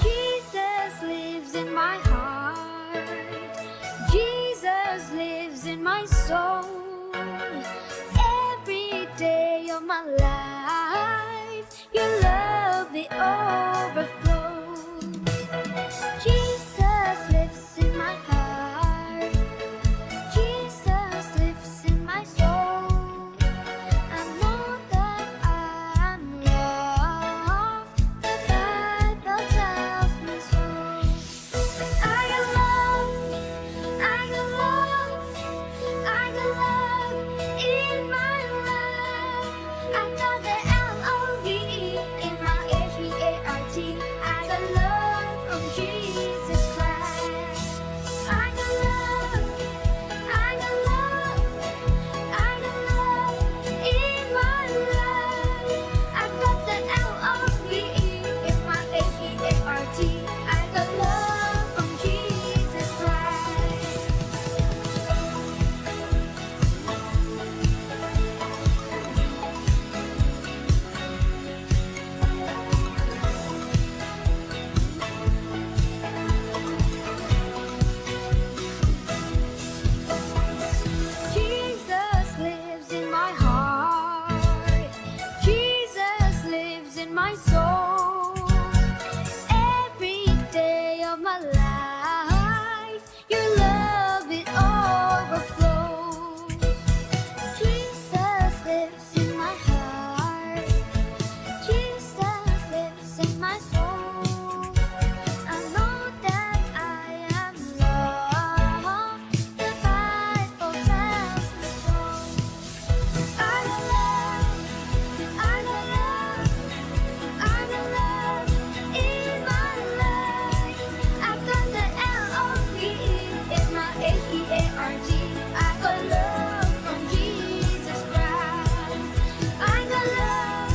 Jesus lives in my heart. Jesus lives in my soul. Every day of my life, your love it overflows. Jesus lives in my heart. Jesus lives in my soul. I know that I'm loved. The Bible tells me so. I got love. I got love. I got love in my life. I got the L-O-V-E in my H-E-A-R-T. I got love from Jesus Christ. I got love. I got love. I got love in my life. I got the L-O-V-E in my H-E-A-R-T. I got love from Jesus Christ. Jesus lives in my heart. Jesus lives in my soul. Every day of my life, your love it overflows. Jesus lives in my heart. Jesus lives in my soul. I know that I am loved. The Bible tells me so. I got love. I got love. I got love in my life. I got the L-O-V-E in my H-E-A-R-T. I got love from Jesus Christ. I got love.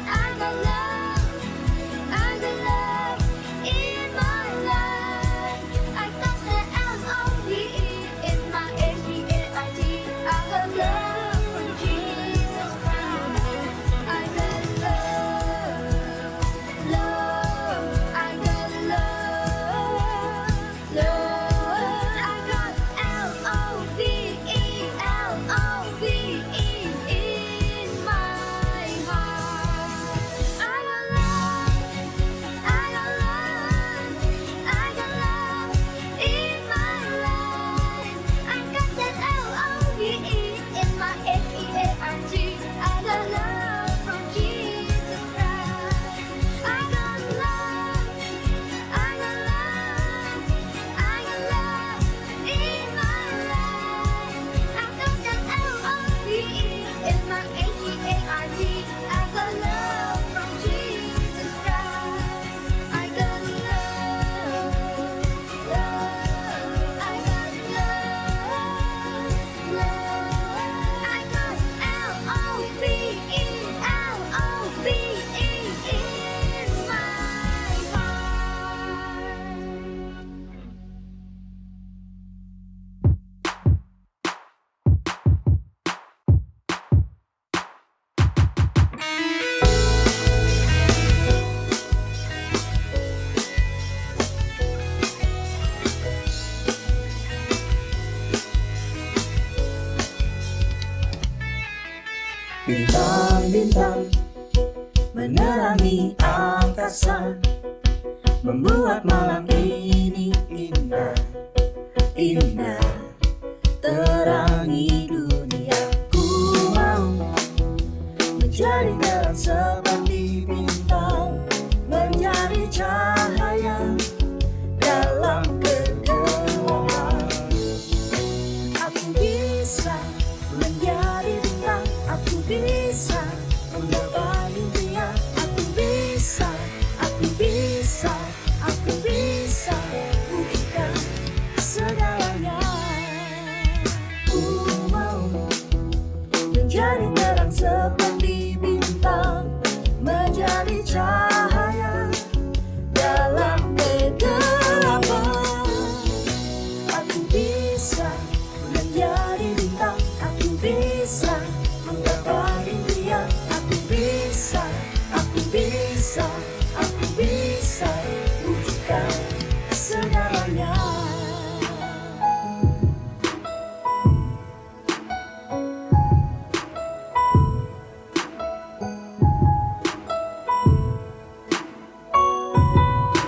I got love. I got love in my life. I got the L-O-V-E in my H-E-A-R-T. I got love from Jesus Christ. I got love, love. I got love, love. I got L-O-V-E, L-O-V-E in my heart. I got love. I got love. I got love in my life. I got that L-O-V-E in my H-E-A-R-T. I got love from Jesus Christ. I got love. I got love. I got love in my life. I got that L-O-V-E in my H-E-A-R-T. I got love from Jesus Christ. I got love, love. I got love, love. I got L-O-V-E, L-O-V-E in my heart. Bintang-bintang menerangi angkasa, membuat malam ini indah, indah. Terangi dunia, ku mau menjadi terang seperti bintang, menjadi cahaya dalam kegelapan. Aku bisa menjadi bintang, aku bisa menggapai impian, aku bisa, aku bisa, aku bisa buktikan segalanya. bisa, aku bisa, aku bisa wujudkan segalanya.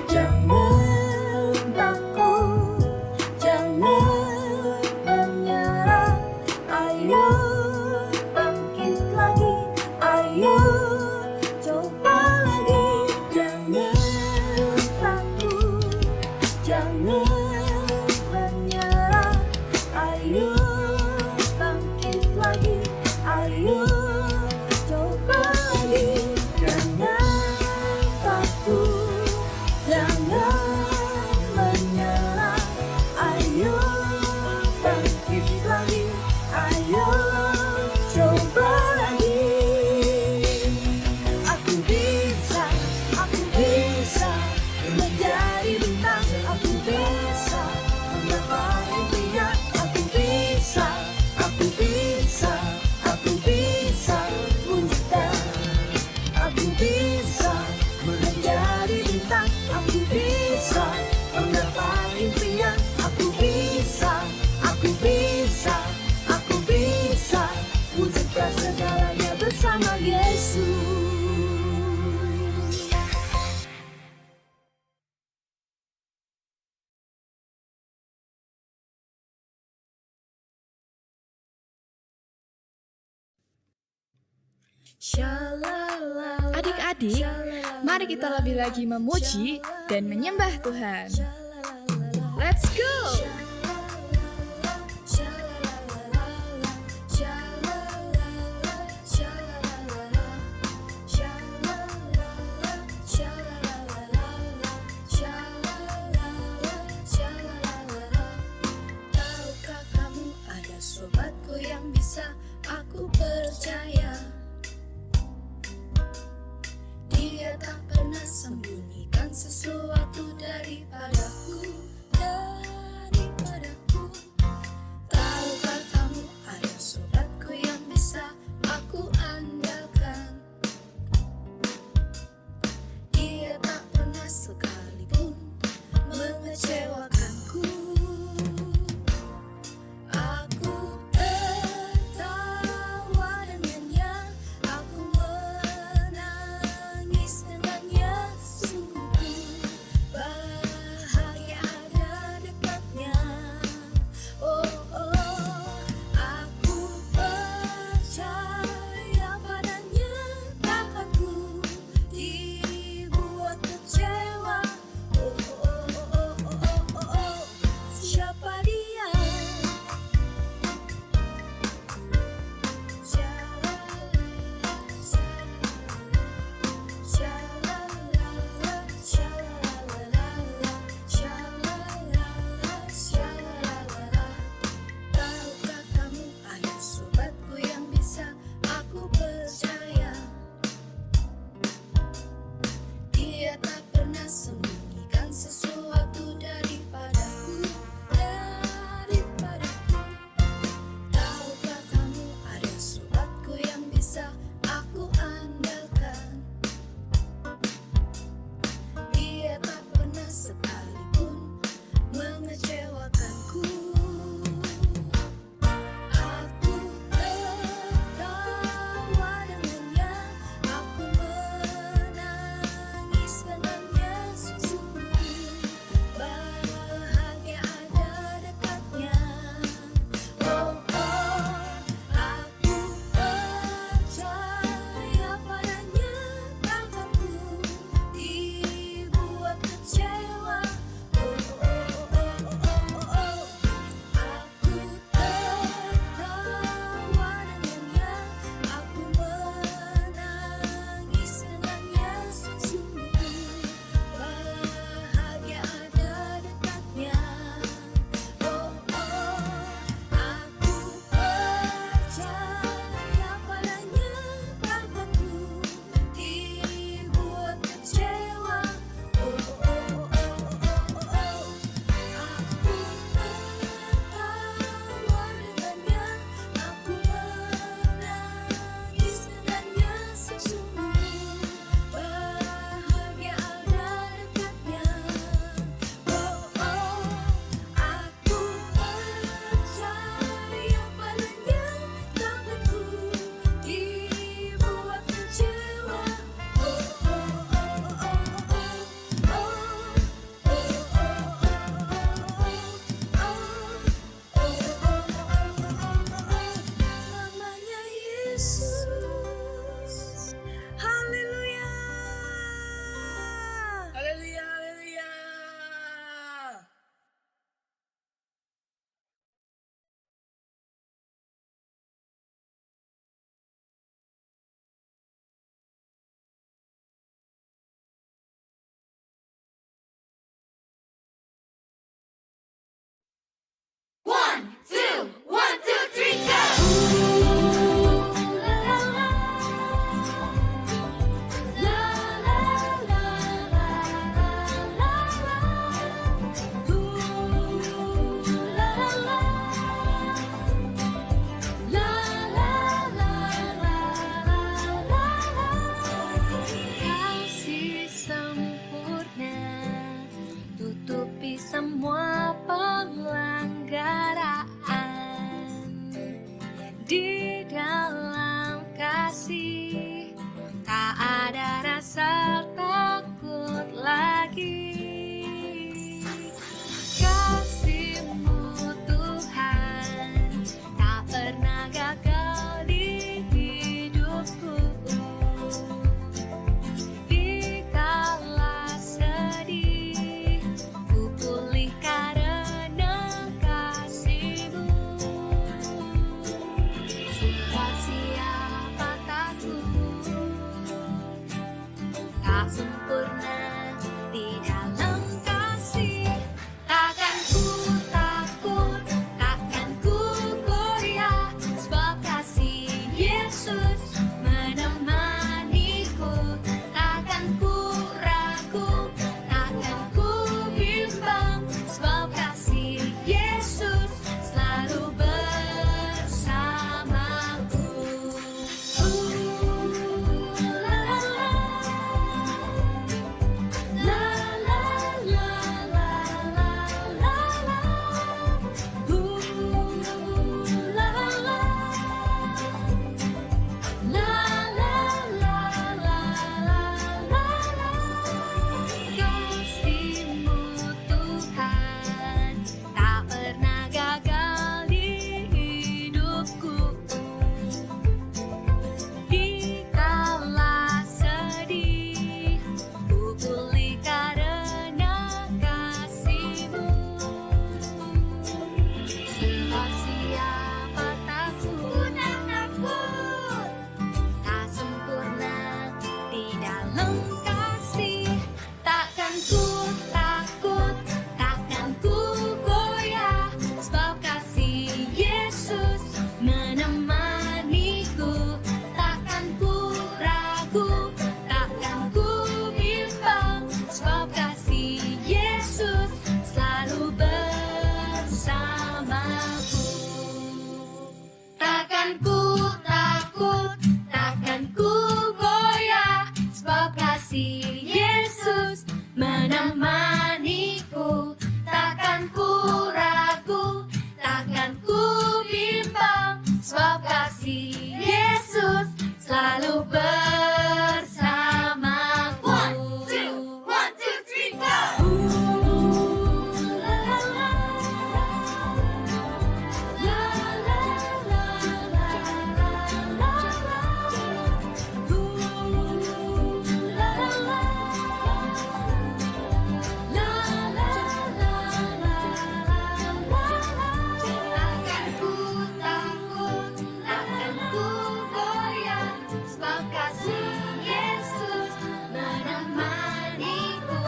Jangan takut, jangan menyerah. Ayo bangkit lagi, ayo coba lagi. Jangan takut, jangan menyerah. Ayo bangkit lagi, ayo coba lagi. Jangan takut, jangan menyerah. Ayo bangkit lagi, ayo coba lagi. Aku bisa menjadi bintang. Aku bisa menggapai impian. Aku bisa wujudkan. Aku bisa menjadi bintang. Aku bisa menggapai impian. Aku bisa wujudkan segalanya bersama Yesus. Adik-adik, mari kita lebih lagi memuji dan menyembah Tuhan. Let's go! Tahukah kamu ada sobatku yang bisa aku percaya? Dia tak pernah sembunyikan sesuatu daripadaku. tak sempurna di dalam kasih. Takkan ku takut, takkan ku goyah, sebab kasih Yesus menemaniku. Takkan ku ragu, takkan ku bimbang, sebab kasih Yesus selalu bersamaku. La la la la la la la. La la la. La la la la la la. Kasih-Mu Tuhan tak pernah gagal di hidupku. Dikala sedih, ku pulih karena kasih-Mu. Sebab siapa takut, tak sempurna di dalam kasih. Takkan ku takut, takkan ku goyah, sebab kasih Yesus menemaniku. Takkan ku ragu, takkan ku bimbang, sebab kasih Yesus selalu bersamaku. Takkan ku takut, takkan ku goyah, sebab kasih Yesus menemaniku. Takkan ku ragu, takkan ku bimbang, sebab kasih Yesus selalu bersamaku. One, two, three, go! La la la. La la la la la la la. La la la. La la la la la la. Takkan ku takut, takkan ku goyah, sebab kasih Yesus menemaniku.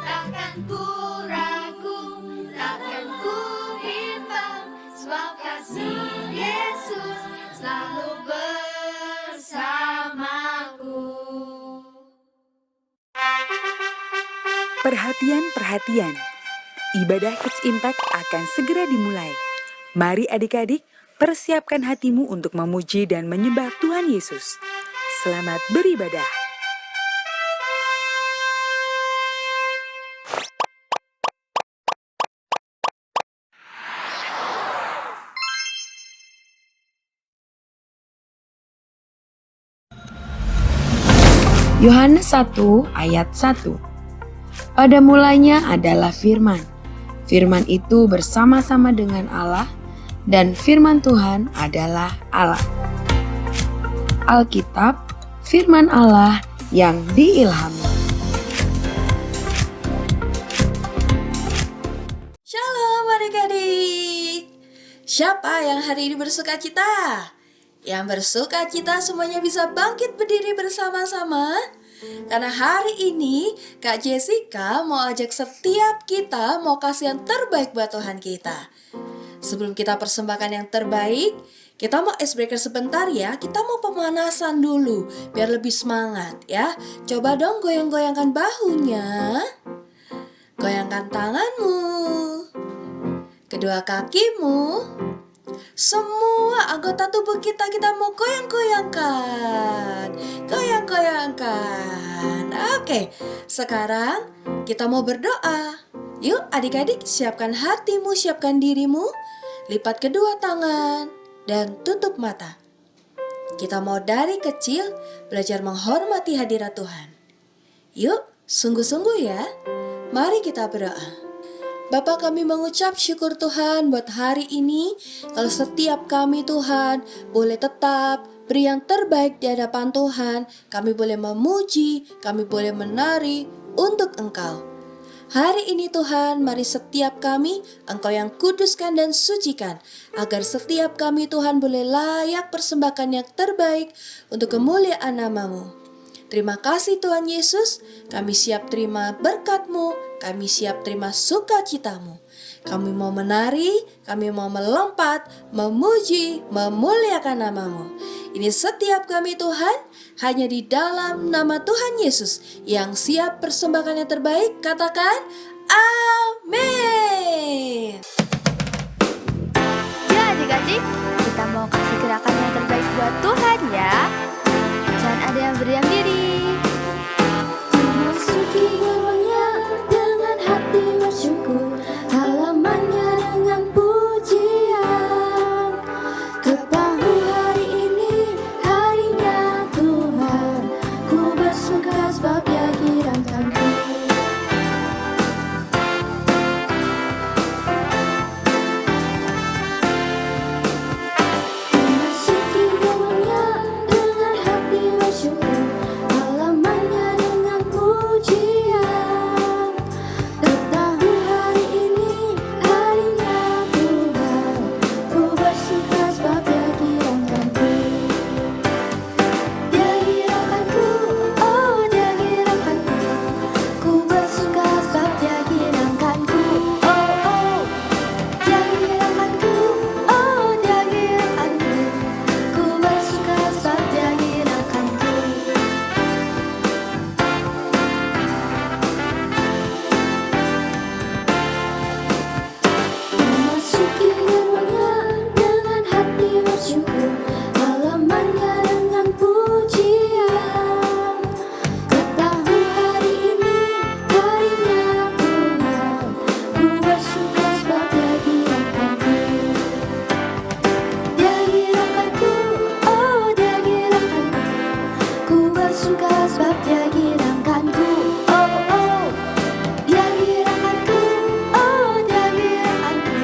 Takkan ku ragu, takkan ku bimbang, sebab kasih Yesus selalu bersamaku. Perhatian, ibadah Kids Impact akan segera dimulai. Mari adik-adik, persiapkan hatimu untuk memuji dan menyembah Tuhan Yesus. Selamat beribadah. Yohanes 1 ayat 1. Pada mulanya adalah firman. Firman itu bersama-sama dengan Allah dan firman Tuhan adalah Allah. Alkitab, firman Allah yang diilhami. Shalom adik-adik. Siapa yang hari ini bersuka cita? Yang bersuka cita semuanya bisa bangkit berdiri bersama-sama. Karena hari ini Kak Jessica mau ajak setiap kita mau kasih yang terbaik buat Tuhan kita. Sebelum kita persembahkan yang terbaik, kita mau icebreaker sebentar ya. Kita mau pemanasan dulu biar lebih semangat ya. Coba dong goyang-goyangkan bahunya. Goyangkan tanganmu. Kedua kakimu. Semua anggota tubuh kita mau goyang-goyangkan. Goyang-goyangkan. Oke, sekarang kita mau berdoa. Yuk adik-adik, siapkan hatimu, siapkan dirimu. Lipat kedua tangan dan tutup mata. Kita mau dari kecil belajar menghormati hadirat Tuhan. Yuk, sungguh-sungguh ya. Mari kita berdoa. Bapa, kami mengucap syukur Tuhan buat hari ini. Kalau setiap kami Tuhan boleh tetap beri yang terbaik di hadapan Tuhan. Kami boleh memuji, kami boleh menari untuk Engkau. Hari ini Tuhan, mari setiap kami Engkau yang kuduskan dan sucikan. Agar setiap kami Tuhan boleh layak persembahkan yang terbaik untuk kemuliaan nama-Mu. Terima kasih Tuhan Yesus, kami siap terima berkat-Mu, kami siap terima sukacita-Mu. Kami mau menari, kami mau melompat, memuji, memuliakan nama-Mu. Ini setiap kami Tuhan, hanya di dalam nama Tuhan Yesus yang siap persembahkan yang terbaik. Katakan, amin. Ya adik-adik, kita mau kasih gerakan yang terbaik buat Tuhan ya. Jangan ada yang berdiam diri. Memasuki gerbangnya dengan hati bersyukur, halamannya dengan pujian. Ketahui hari ini harinya Tuhan, ku bersuka sebab Dia kirangkanku. Memasuki gerbangnya dengan hati bersyukur, halamannya dengan pujian. Ketahui hari ini harinya Tuhan, ku bersuka sebab Dia kirangkanku. Dia kirangkanku, oh Dia kirangkanku, ku bersuka sebab Dia kirangkanku. Oh oh, Dia kirangkanku, oh Dia kirangkanku, ku bersuka sebab Dia kirangkanku. Memasuki gerbangnya dengan hati bersyukur, halamannya dengan pujian. Ketahui hari ini harinya Tuhan, ku bersuka sebab Dia kirangkanku. Dia kirangkanku, oh Dia kirangkanku, ku bersuka sebab Dia kirangkanku. Oh oh, Dia kirangkanku, oh Dia kirangkanku,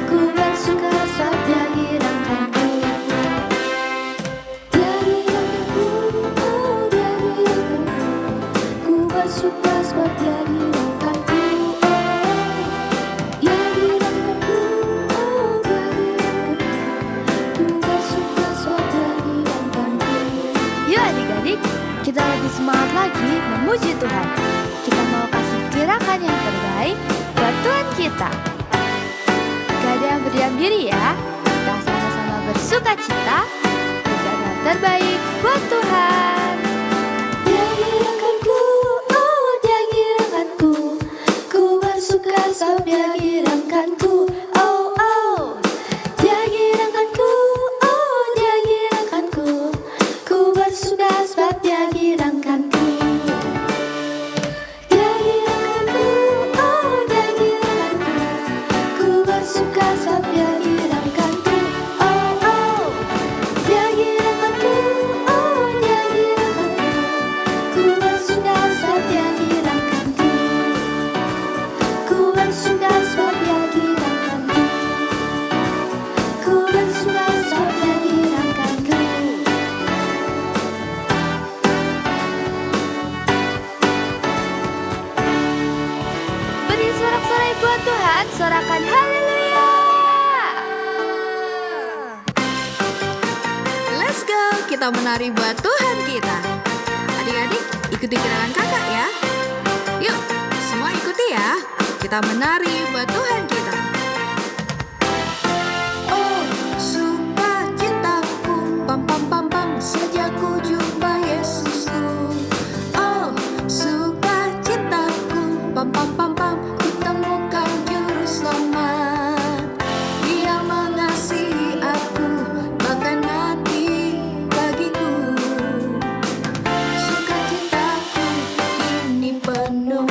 ku bersuka sebab Dia kirangkanku. Dia kirangkanku, oh Dia kirangkanku, ku bersuka sebab Dia kirangkanku. Dia kirangkanku, oh Dia kirangkanku, ku bersuka sebab Dia kirangkanku. Yuk adik-adik, kita lebih semangat lagi memuji Tuhan. Kita mau kasih gerakan yang terbaik buat Tuhan kita. Gak ada yang berdiam diri ya. Kita sama-sama bersuka cita, berikan yang terbaik buat Tuhan. Dia kirangkanku, oh Dia kirangkanku, ku bersuka sebab Dia kirangkanku. Oh oh, Dia kirangkanku, oh Dia kirangkanku, ku bersuka sebab Dia kirangkanku. Dia kirangkanku, oh Dia kirangkanku, ku bersuka sebab Dia kirangkanku. Oh oh, Dia kirangkanku, oh Dia kirangkanku, ku bersuka sebab Dia kirangkanku. Ku bersuka sebab Dia kirangkanku. Ku bersuka sebab Dia kirangkanku. Beri sorak-sorai buat Tuhan, sorakan haleluya. Let's go, kita menari buat Tuhan kita. Adik-adik, ikuti gerakan kakak ya. Yuk, semua ikuti ya. Kita menari buat Tuhan kita. Oh, sukacitaku, pam pam pam pam, sejak ku jumpa Yesusku. Oh, sukacitaku, pam pam pam pam, ku temukan juru selamat. Dia mengasihi aku, bahkan mati bagiku. Sukacitaku ini penuh.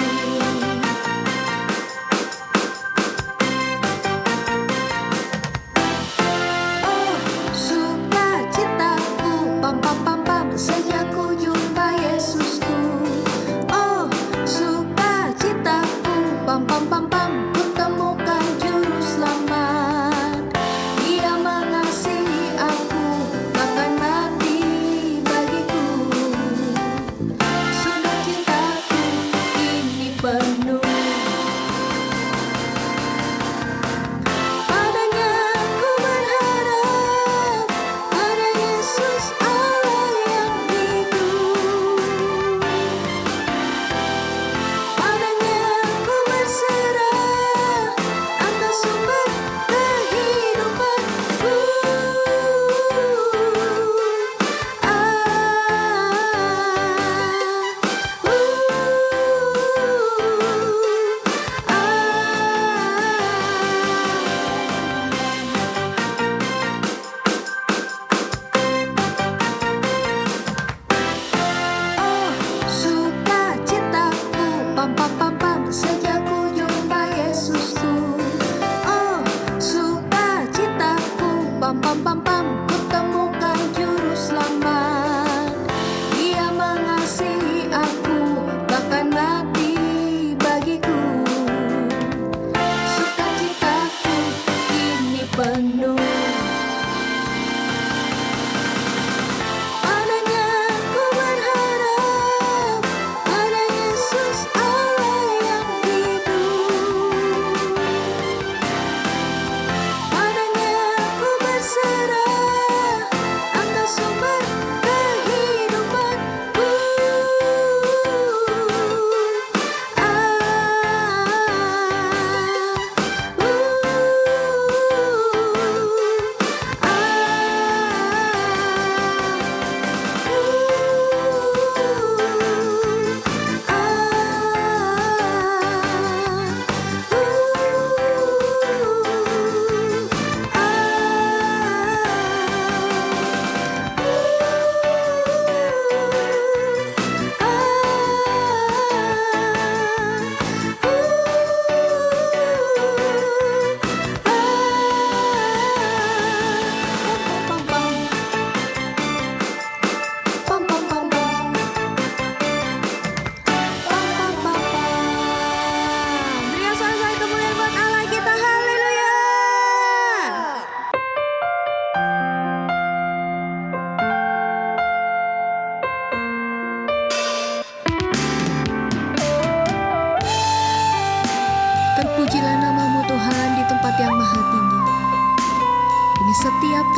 setiap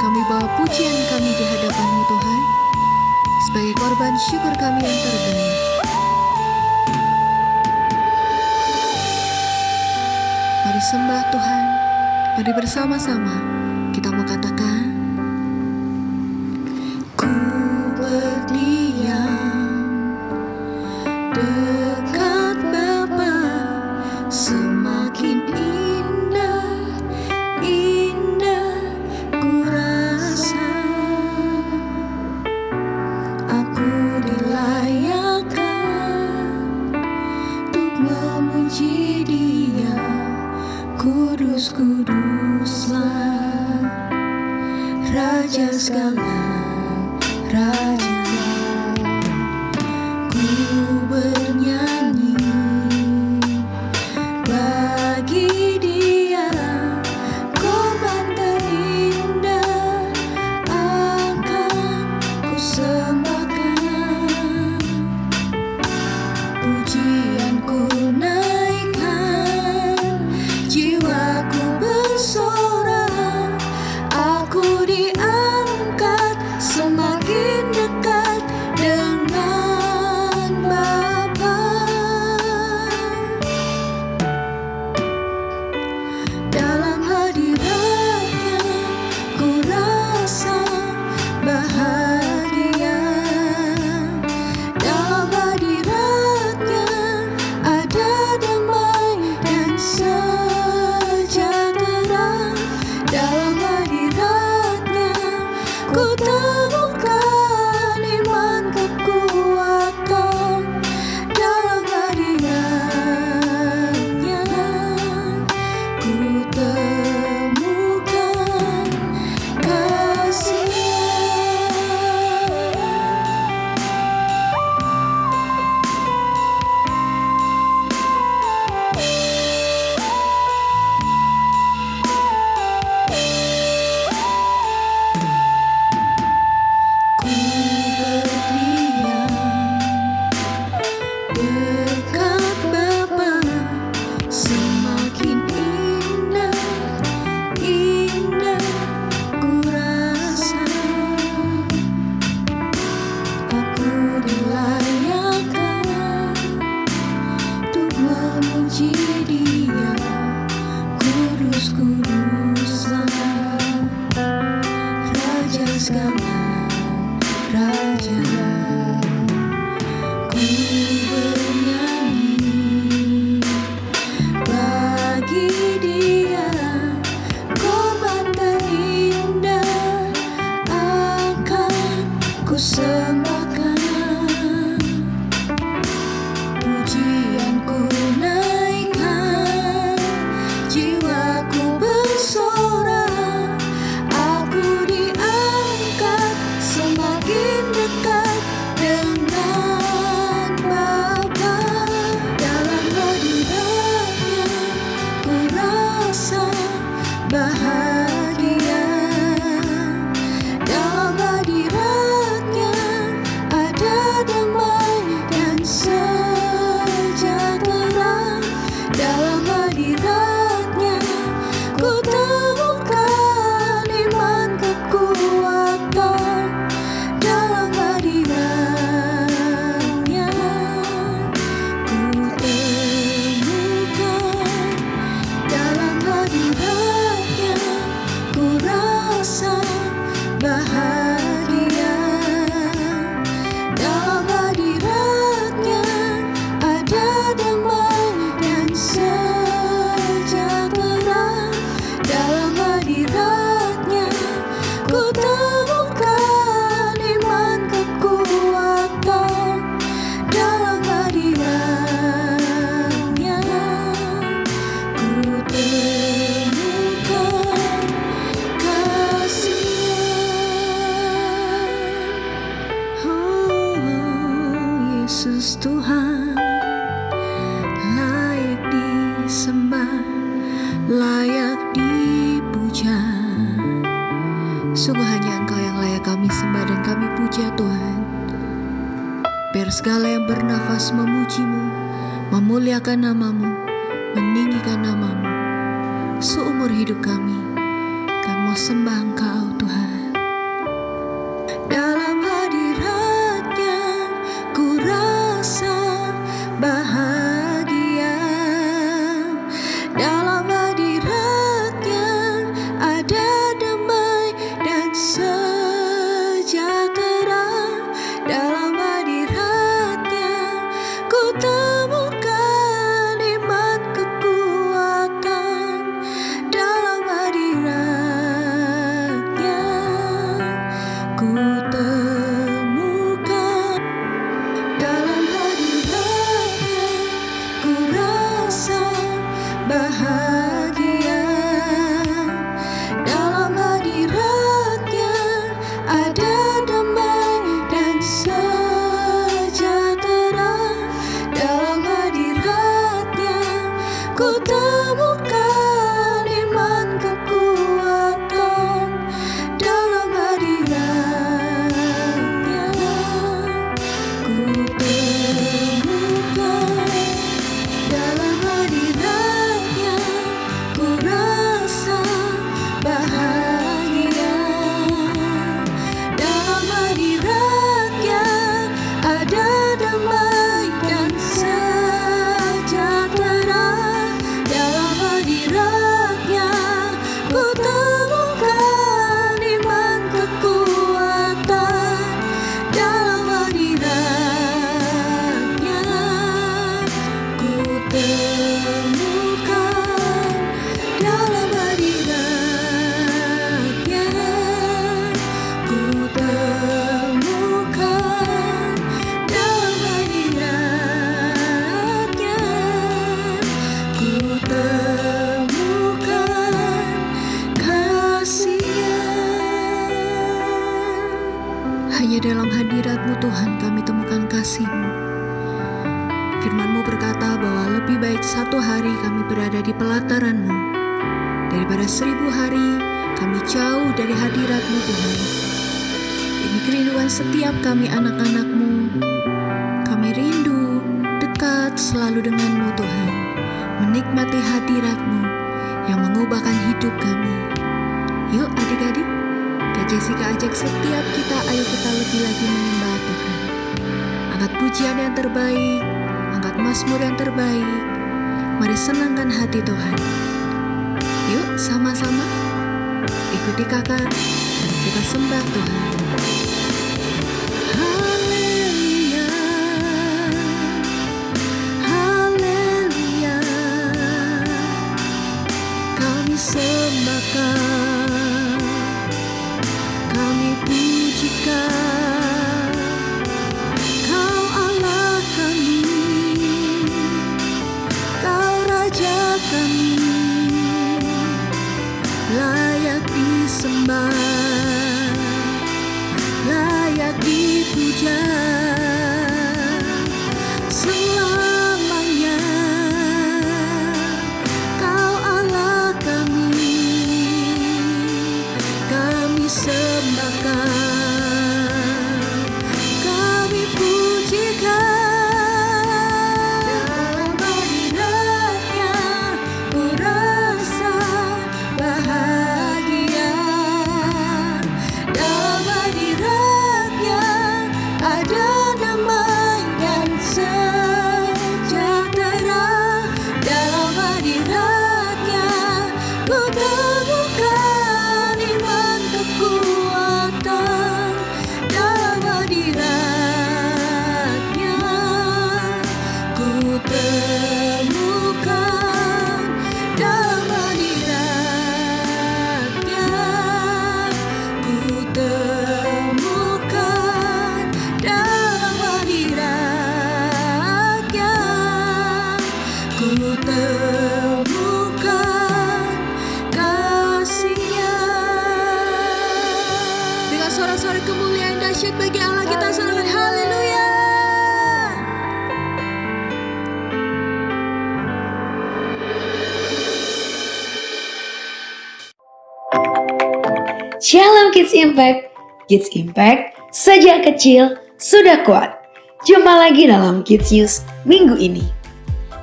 kami bawa pujian kami di hadapan-Mu Tuhan, sebagai korban syukur kami yang terbaik. Mari sembah Tuhan, mari bersama-sama kita mau katakan, ku berdiam dekat Bapa, semakin indah, indah ku rasa. Aku dilayakkan untuk memuji Dia, kudus, kuduslah Raja segala raja. Ku bernyanyi bagi Dia, korban terindah akan ku sembahkan. Pujianku naikkan, jiwaku bersorak, aku diangkat semakin dekat dengan Bapa. Dalam hadirat-Nya ku rasa bahagia. Dalam hadirat-Nya ada damai dan sejahtera. Dalam hadirat-Nya ku temukan iman kekuatan. Dalam hadirat-Nya ku temukan kasih. Ku berdiam dekat Bapa, semakin indah, indah ku rasa. Aku dilayakkan untuk memuji Dia, kudus, kuduslah Raja segala raja. Ku bernyanyi bagi Dia, korban terindah akan ku sembahkan. Pujianku naikkan, jiwaku bersorak, aku diangkat semakin dekat dengan Bapa. Dalam hadirat-Nya ku rasa bahagia. Dalam hadirat-Nya ada damai dan sejahtera. Dalam hadirat-Nya ku temukan iman kekuatan. Dalam hadirat-Nya ku temukan. Dalam hadirat-Nya ku rasa bahagia. Dalam hadirat-Nya ada damai dan sejahtera. Dalam hadirat-Nya ku temukan iman kekuatan. Dalam hadirat-Nya ku temukan kasih. Oh, Yesus Tuhan, layak disembah, layak dipuja. Sungguh hanya Engkau yang layak kami sembah dan kami puja Tuhan. Biar segala yang bernafas memuji-Mu, memuliakan nama-Mu, meninggikan nama-Mu. Seumur hidup kami mau sembah Engkau Tuhan. Dalam hadirat-Nya ku rasa bahagia. Dalam hadirat-Nya ada damai dan sejahtera. Dalam hadirat-Nya ku temukan iman kekuatan. Dalam hadirat-Nya ku temukan. Dalam hadirat-Nya ku rasa bahagia. Dalam hadirat-Nya ada damai dan sejahtera. Dalam hadirat-Nya ku temukan iman kekuatan. Dalam hadirat-Nya ku temukan. Dalam hadirat-Nya ku rasa bahagia. Dalam hadirat-Nya ada damai dan sejahtera. Dalam hadirat-Nya ku temukan iman kekuatan. Dalam hadirat-Nya ku temukan. Dalam hadirat-Nya ku temukan. Dalam hadirat-Nya ku temukan kasih-Nya. Hanya dalam hadirat-Mu Tuhan kami temukan kasih-Mu. Firman-Mu berkata bahwa lebih baik 1 hari kami berada di pelataran-Mu daripada 1000 hari kami jauh dari hadirat-Mu Tuhan. Ini kerinduan setiap kami anak-anak-Mu. Kami rindu dekat selalu dengan-Mu Tuhan, menikmati hadirat-Mu yang mengubahkan hidup kami. Yuk adik-adik, Kak Jessica ajak setiap kita, ayo kita lebih lagi menyembah Tuhan. Angkat pujian yang terbaik, angkat mazmur yang terbaik. Mari senangkan hati Tuhan. Yuk sama-sama ikuti kakak, kita sembah Tuhan. Haleluya, haleluya. Kami sembahkan, kami pujikan. Kau Allah kami, Kau Raja kami, layak disembah, layak dipuja selamanya. Kau Allah kami, kami sembahkan, kami pujikan. Dalam hadirat-Nya ku rasa bahagia. Dalam hadirat-Nya ada damai dan sejahtera. Dalam hadirat-Nya ku temukan iman kekuatan. Dalam hadirat-Nya ku temukan. Dalam hadirat-Nya ku temukan. Dalam hadirat-Nya ku temukan kasih-Nya. Dengan suara-suara kemuliaan dahsyat bagi Allah kita sorakan haleluya. Shalom Kids Impact. Kids Impact sejak kecil sudah kuat. Jumpa lagi dalam Kids News minggu ini.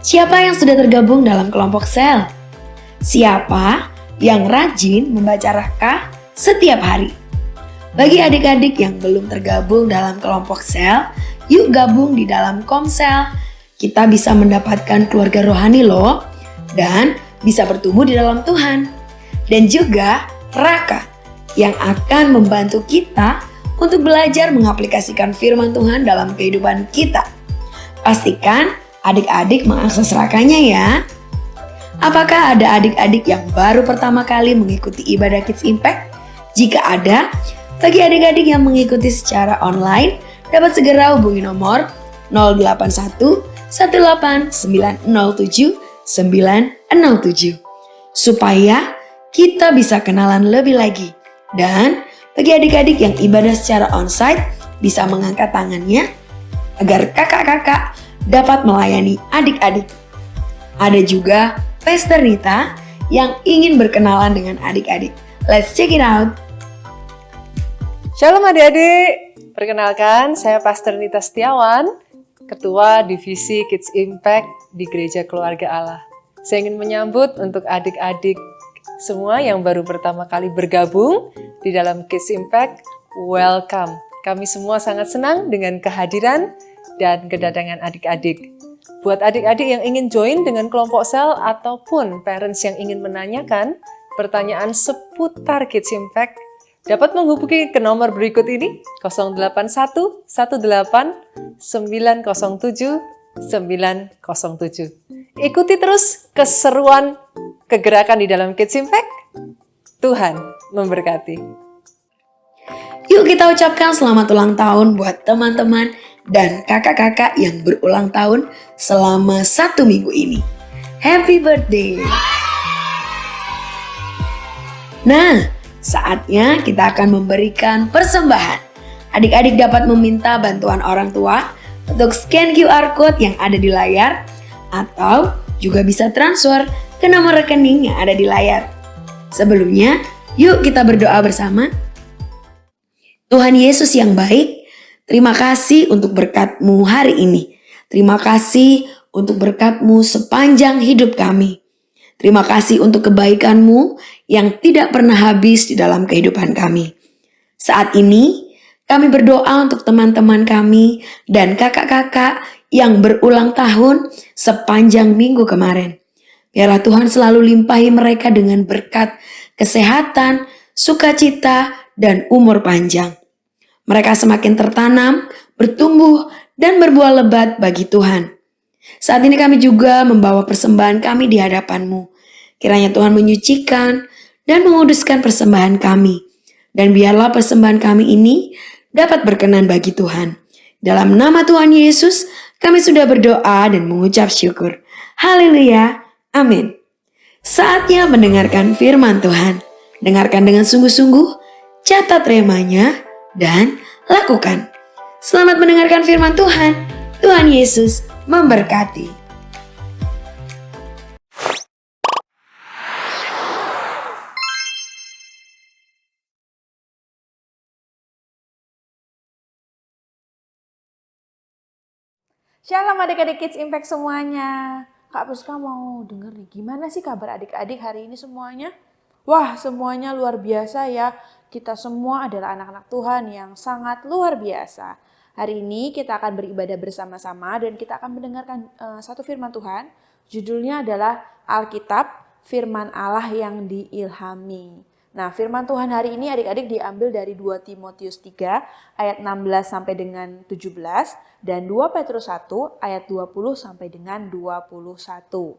Siapa yang sudah tergabung dalam kelompok sel? Siapa yang rajin membaca Raka setiap hari. Bagi adik-adik yang belum tergabung dalam kelompok sel, yuk gabung di dalam Komsel. Kita bisa mendapatkan keluarga rohani loh, dan bisa bertumbuh di dalam Tuhan. Dan juga Raka yang akan membantu kita untuk belajar mengaplikasikan firman Tuhan dalam kehidupan kita. Pastikan adik-adik mengakses Rakanya ya. Apakah ada adik-adik yang baru pertama kali mengikuti ibadah Kids Impact? Jika ada, bagi adik-adik yang mengikuti secara online, dapat segera hubungi nomor 081 18907 907 supaya kita bisa kenalan lebih lagi. Dan bagi adik-adik yang ibadah secara onsite, bisa mengangkat tangannya agar kakak-kakak dapat melayani adik-adik. Ada juga Pastor Nita yang ingin berkenalan dengan adik-adik. Let's check it out. Shalom adik-adik, perkenalkan saya Pastor Nita Setiawan, Ketua Divisi Kids Impact di Gereja Keluarga Allah. Saya ingin menyambut untuk adik-adik semua yang baru pertama kali bergabung di dalam Kids Impact, welcome. Kami semua sangat senang dengan kehadiran dan kedatangan adik-adik. Buat adik-adik yang ingin join dengan kelompok sel ataupun parents yang ingin menanyakan pertanyaan seputar Kids Impact, dapat menghubungi ke nomor berikut ini 081 18 907 907. Ikuti terus keseruan kegerakan di dalam Kids Impact. Tuhan memberkati. Yuk kita ucapkan selamat ulang tahun buat teman-teman dan kakak-kakak yang berulang tahun selama 1 minggu ini. Happy birthday! Nah, saatnya kita akan memberikan persembahan. Adik-adik dapat meminta bantuan orang tua untuk scan QR Code yang ada di layar atau juga bisa transfer ke nomor rekening yang ada di layar. Sebelumnya, yuk kita berdoa bersama. Tuhan Yesus yang baik, terima kasih untuk berkat-Mu hari ini. Terima kasih untuk berkat-Mu sepanjang hidup kami. Terima kasih untuk kebaikan-Mu yang tidak pernah habis di dalam kehidupan kami. Saat ini, kami berdoa untuk teman-teman kami dan kakak-kakak yang berulang tahun sepanjang minggu kemarin. Biarlah Tuhan selalu limpahi mereka dengan berkat, kesehatan, sukacita, dan umur panjang. Mereka semakin tertanam, bertumbuh, dan berbuah lebat bagi Tuhan. Saat ini kami juga membawa persembahan kami di hadapan-Mu. Kiranya Tuhan menyucikan dan menguduskan persembahan kami. Dan biarlah persembahan kami ini dapat berkenan bagi Tuhan. Dalam nama Tuhan Yesus, kami sudah berdoa dan mengucap syukur. Haleluya. Amin. Saatnya mendengarkan firman Tuhan. Dengarkan dengan sungguh-sungguh, catat remanya, dan lakukan. Selamat mendengarkan firman Tuhan. Tuhan Yesus memberkati. Shalom adik-adik Kids Impact semuanya. Kak Priska mau denger nih, gimana sih kabar adik-adik hari ini semuanya? Wah, semuanya luar biasa ya. Kita semua adalah anak-anak Tuhan yang sangat luar biasa. Hari ini kita akan beribadah bersama-sama dan kita akan mendengarkan satu firman Tuhan. Judulnya adalah Alkitab, Firman Allah yang diilhami. Nah, firman Tuhan hari ini adik-adik diambil dari 2 Timotius 3 ayat 16 sampai dengan 17 dan 2 Petrus 1 ayat 20 sampai dengan 21.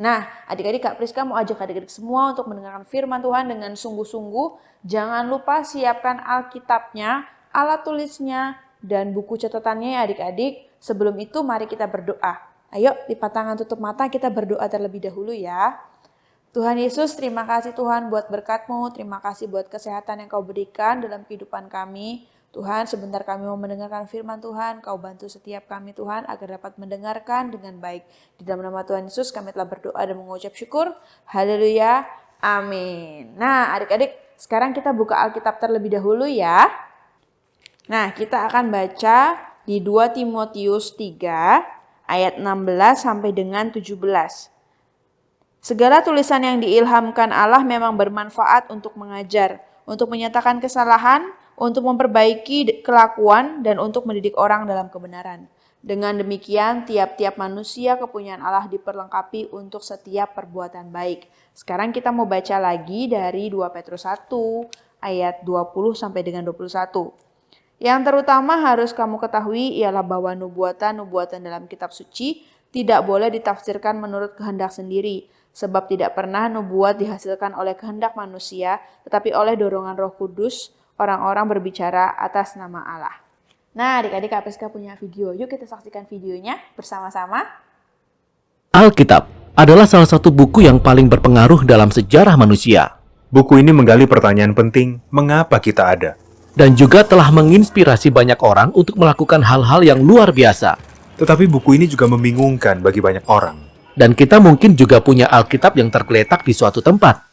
Nah, adik-adik Kak Priska mau ajak adik-adik semua untuk mendengarkan firman Tuhan dengan sungguh-sungguh. Jangan lupa siapkan Alkitabnya, alat tulisnya, dan buku catatannya ya adik-adik. Sebelum itu mari kita berdoa. Ayo lipat tangan tutup mata, kita berdoa terlebih dahulu ya. Tuhan Yesus, terima kasih Tuhan buat berkat-Mu, terima kasih buat kesehatan yang Kau berikan dalam kehidupan kami. Tuhan, sebentar kami mau mendengarkan firman Tuhan, Kau bantu setiap kami Tuhan agar dapat mendengarkan dengan baik. Di dalam nama Tuhan Yesus kami telah berdoa dan mengucap syukur. Haleluya, amin. Nah adik-adik, sekarang kita buka Alkitab terlebih dahulu ya. Nah kita akan baca di 2 Timotius 3 ayat 16 sampai dengan 17. Segala tulisan yang diilhamkan Allah memang bermanfaat untuk mengajar, untuk menyatakan kesalahan, untuk memperbaiki kelakuan, dan untuk mendidik orang dalam kebenaran. Dengan demikian, tiap-tiap manusia kepunyaan Allah diperlengkapi untuk setiap perbuatan baik. Sekarang kita mau baca lagi dari 2 Petrus 1 ayat 20 sampai dengan 21. Yang terutama harus kamu ketahui ialah bahwa nubuatan-nubuatan dalam kitab suci tidak boleh ditafsirkan menurut kehendak sendiri. Sebab tidak pernah nubuat dihasilkan oleh kehendak manusia, tetapi oleh dorongan Roh Kudus, orang-orang berbicara atas nama Allah. Nah, adik-adik KPSK punya video. Yuk kita saksikan videonya bersama-sama. Alkitab adalah salah satu buku yang paling berpengaruh dalam sejarah manusia, Buku ini menggali pertanyaan penting, mengapa kita ada? dan juga telah menginspirasi banyak orang untuk melakukan hal-hal yang luar biasa. Tetapi buku ini juga membingungkan bagi banyak orang. Dan kita mungkin juga punya Alkitab yang tergeletak di suatu tempat.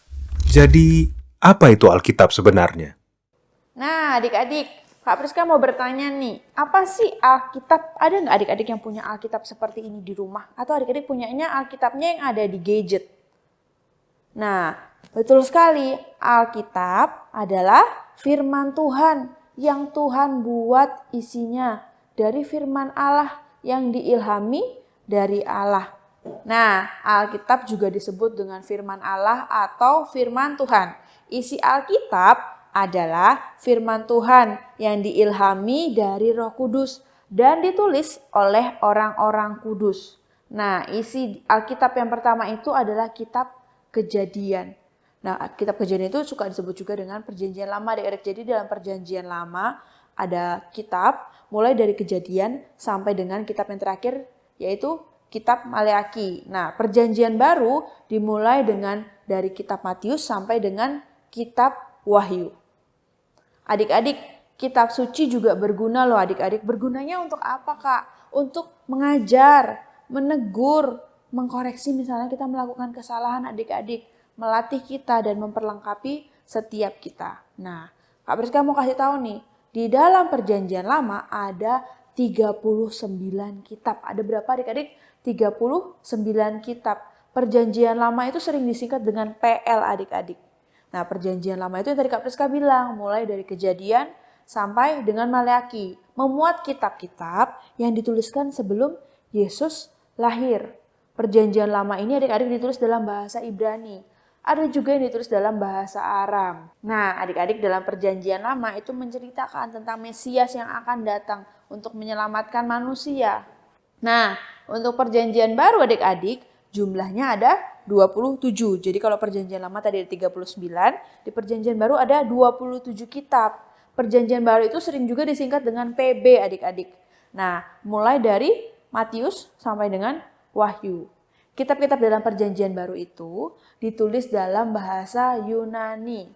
Jadi, apa itu Alkitab sebenarnya? Nah, adik-adik, Kak Priska mau bertanya nih, apa sih Alkitab? Ada nggak adik-adik yang punya Alkitab seperti ini di rumah? Atau adik-adik punyanya Alkitabnya yang ada di gadget? Nah, betul sekali, Alkitab adalah firman Tuhan yang Tuhan buat isinya dari firman Allah yang diilhami dari Allah. Nah, Alkitab juga disebut dengan firman Allah atau firman Tuhan. Isi Alkitab adalah firman Tuhan yang diilhami dari Roh Kudus dan ditulis oleh orang-orang kudus. Nah, isi Alkitab yang pertama itu adalah kitab Kejadian. Nah, kitab Kejadian itu suka disebut juga dengan Perjanjian Lama, adik-adik. Jadi dalam Perjanjian Lama ada kitab mulai dari Kejadian sampai dengan kitab yang terakhir yaitu kitab Maleaki. Nah, Perjanjian Baru dimulai dengan dari kitab Matius sampai dengan kitab Wahyu. Adik-adik, kitab suci juga berguna loh adik-adik. Bergunanya untuk apa, Kak? Untuk mengajar, menegur, mengkoreksi misalnya kita melakukan kesalahan adik-adik, melatih kita dan memperlengkapi setiap kita. Nah, Kak Priska mau kasih tahu nih, di dalam Perjanjian Lama ada 39 kitab. Ada berapa adik-adik? 39 kitab. Perjanjian Lama itu sering disingkat dengan PL adik-adik. Nah, Perjanjian Lama itu yang tadi Kak Priska bilang, mulai dari Kejadian sampai dengan Maleaki. Memuat kitab-kitab yang dituliskan sebelum Yesus lahir. Perjanjian Lama ini adik-adik ditulis dalam bahasa Ibrani. Ada juga yang ditulis dalam bahasa Aram. Nah, adik-adik dalam Perjanjian Lama itu menceritakan tentang Mesias yang akan datang untuk menyelamatkan manusia. Nah, untuk Perjanjian Baru adik-adik jumlahnya ada 27. Jadi kalau Perjanjian Lama tadi ada 39, di Perjanjian Baru ada 27 kitab. Perjanjian Baru itu sering juga disingkat dengan PB adik-adik. Nah, mulai dari Matius sampai dengan Wahyu. Kitab-kitab dalam Perjanjian Baru itu ditulis dalam bahasa Yunani.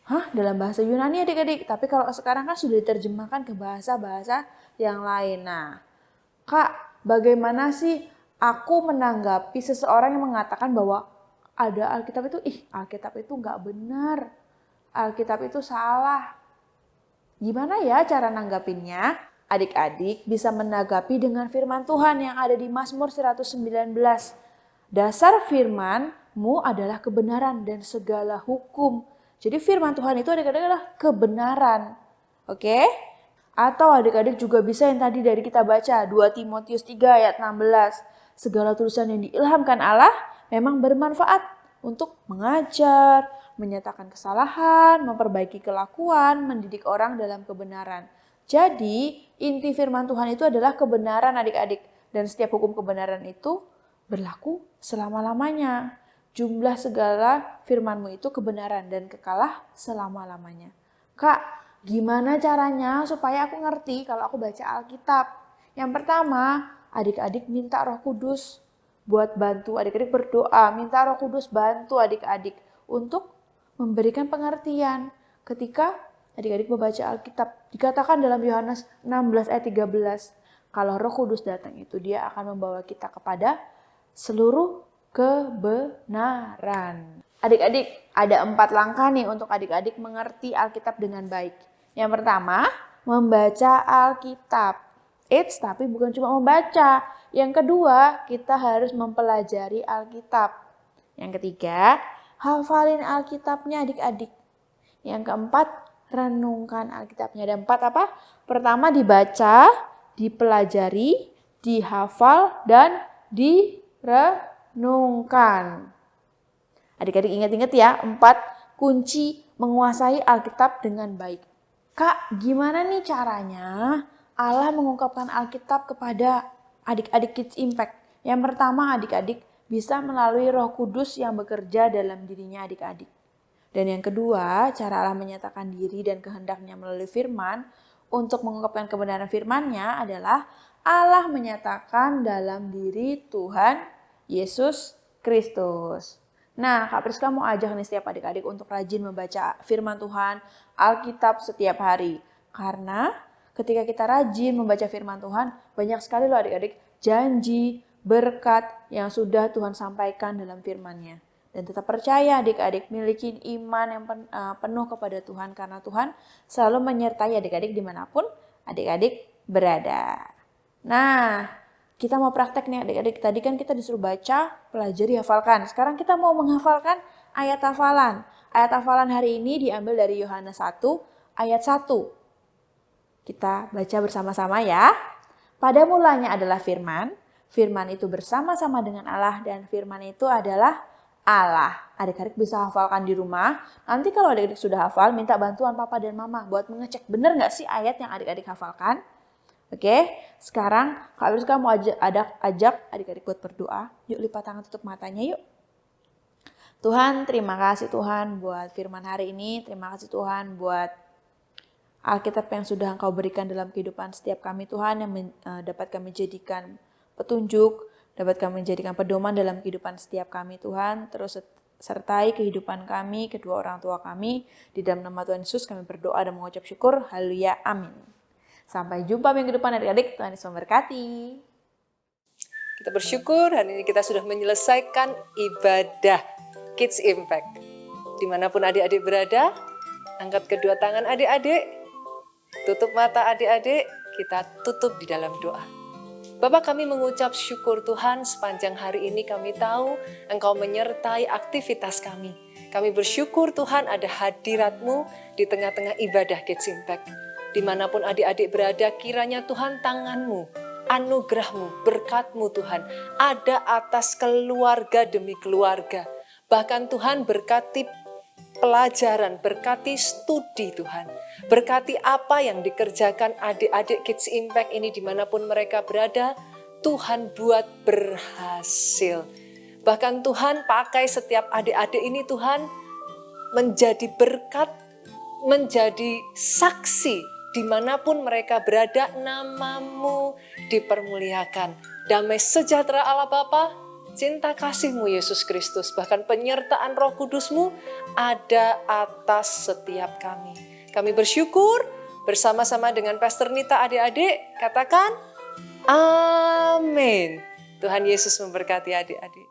Hah, dalam bahasa Yunani adik-adik? Tapi kalau sekarang kan sudah diterjemahkan ke bahasa-bahasa yang lain. Nah, Kak, bagaimana sih aku menanggapi seseorang yang mengatakan bahwa ada Alkitab itu, Alkitab itu nggak benar. Alkitab itu salah. Gimana ya cara nanggapinnya? Adik-adik bisa menanggapi dengan firman Tuhan yang ada di Mazmur 119. Dasar firman-Mu adalah kebenaran dan segala hukum. Jadi firman Tuhan itu adik-adik adalah kebenaran. Oke? Atau adik-adik juga bisa yang tadi dari kita baca 2 Timotius 3 ayat 16. Segala tulisan yang diilhamkan Allah memang bermanfaat untuk mengajar, menyatakan kesalahan, memperbaiki kelakuan, mendidik orang dalam kebenaran. Jadi, inti firman Tuhan itu adalah kebenaran adik-adik. Dan setiap hukum kebenaran itu berlaku selama-lamanya. Jumlah segala firman-Mu itu kebenaran dan kekalah selama-lamanya. Kak, gimana caranya supaya aku ngerti kalau aku baca Alkitab? Yang pertama, adik-adik minta Roh Kudus buat bantu. Adik-adik berdoa, minta Roh Kudus bantu adik-adik untuk memberikan pengertian ketika adik-adik membaca Alkitab. Dikatakan dalam Yohanes 16 ayat 13, kalau Roh Kudus datang itu dia akan membawa kita kepada seluruh kebenaran. Adik-adik, ada 4 langkah nih untuk adik-adik mengerti Alkitab dengan baik. Yang pertama, membaca Alkitab. Tapi bukan cuma membaca. Yang kedua, kita harus mempelajari Alkitab. Yang ketiga, hafalin Alkitabnya adik-adik. Yang keempat, renungkan Alkitabnya. Ada 4 apa? Pertama, dibaca, dipelajari, dihafal, dan direnungkan. Adik-adik ingat-ingat ya, 4 kunci menguasai Alkitab dengan baik. Kak, gimana nih caranya Allah mengungkapkan Alkitab kepada adik-adik Kids Impact? Yang pertama, adik-adik bisa melalui Roh Kudus yang bekerja dalam dirinya adik-adik. Dan yang kedua, cara Allah menyatakan diri dan kehendaknya melalui firman untuk mengungkapkan kebenaran firman-Nya adalah Allah menyatakan dalam diri Tuhan Yesus Kristus. Nah, Kak Priska mau ajak nih setiap adik-adik untuk rajin membaca firman Tuhan, Alkitab setiap hari. Karena ketika kita rajin membaca firman Tuhan, banyak sekali loh adik-adik janji, berkat yang sudah Tuhan sampaikan dalam firman-Nya. Dan tetap percaya adik-adik miliki iman yang penuh kepada Tuhan karena Tuhan selalu menyertai adik-adik dimanapun adik-adik berada. Nah, kita mau praktek nih adik-adik. Tadi kan kita disuruh baca, pelajari, hafalkan. Sekarang kita mau menghafalkan ayat hafalan. Ayat hafalan hari ini diambil dari Yohanes 1 ayat 1. Kita baca bersama-sama ya. Pada mulanya adalah firman. Firman itu bersama-sama dengan Allah dan firman itu adalah Allah. Adik-adik bisa hafalkan di rumah. Nanti kalau adik-adik sudah hafal, minta bantuan papa dan mama buat mengecek benar nggak sih ayat yang adik-adik hafalkan. Oke, sekarang Kak Priska mau ajak adik-adik buat berdoa. Yuk lipat tangan, tutup matanya yuk. Tuhan, terima kasih Tuhan buat firman hari ini. Terima kasih Tuhan buat Alkitab yang sudah Engkau berikan dalam kehidupan setiap kami Tuhan, yang dapat kami jadikan petunjuk, dapat kami jadikan pedoman dalam kehidupan setiap kami Tuhan. Terus sertai kehidupan kami, kedua orang tua kami. Di dalam nama Tuhan Yesus kami berdoa dan mengucap syukur. Haleluya, amin. Sampai jumpa minggu depan adik-adik. Tuhan Yesus memberkati. Kita bersyukur hari ini kita sudah menyelesaikan ibadah Kids Impact. Dimanapun adik-adik berada, angkat kedua tangan adik-adik, tutup mata adik-adik, kita tutup di dalam doa. Bapa, kami mengucap syukur Tuhan sepanjang hari ini kami tahu Engkau menyertai aktivitas kami. Kami bersyukur Tuhan ada hadirat-Mu di tengah-tengah ibadah Kids Impact. Dimanapun adik-adik berada, kiranya Tuhan tangan-Mu, anugerah-Mu, berkat-Mu Tuhan, ada atas keluarga demi keluarga. Bahkan Tuhan berkati pelajaran, berkati studi Tuhan. Berkati apa yang dikerjakan adik-adik Kids Impact ini dimanapun mereka berada, Tuhan buat berhasil. Bahkan Tuhan pakai setiap adik-adik ini Tuhan menjadi berkat, menjadi saksi. Dimanapun mereka berada, nama-Mu dipermuliakan. Damai sejahtera Allah Bapa, cinta kasih-Mu Yesus Kristus, bahkan penyertaan Roh Kudus-Mu ada atas setiap kami. Kami bersyukur bersama-sama dengan Pastor Nita adik-adik, katakan amin. Tuhan Yesus memberkati adik-adik.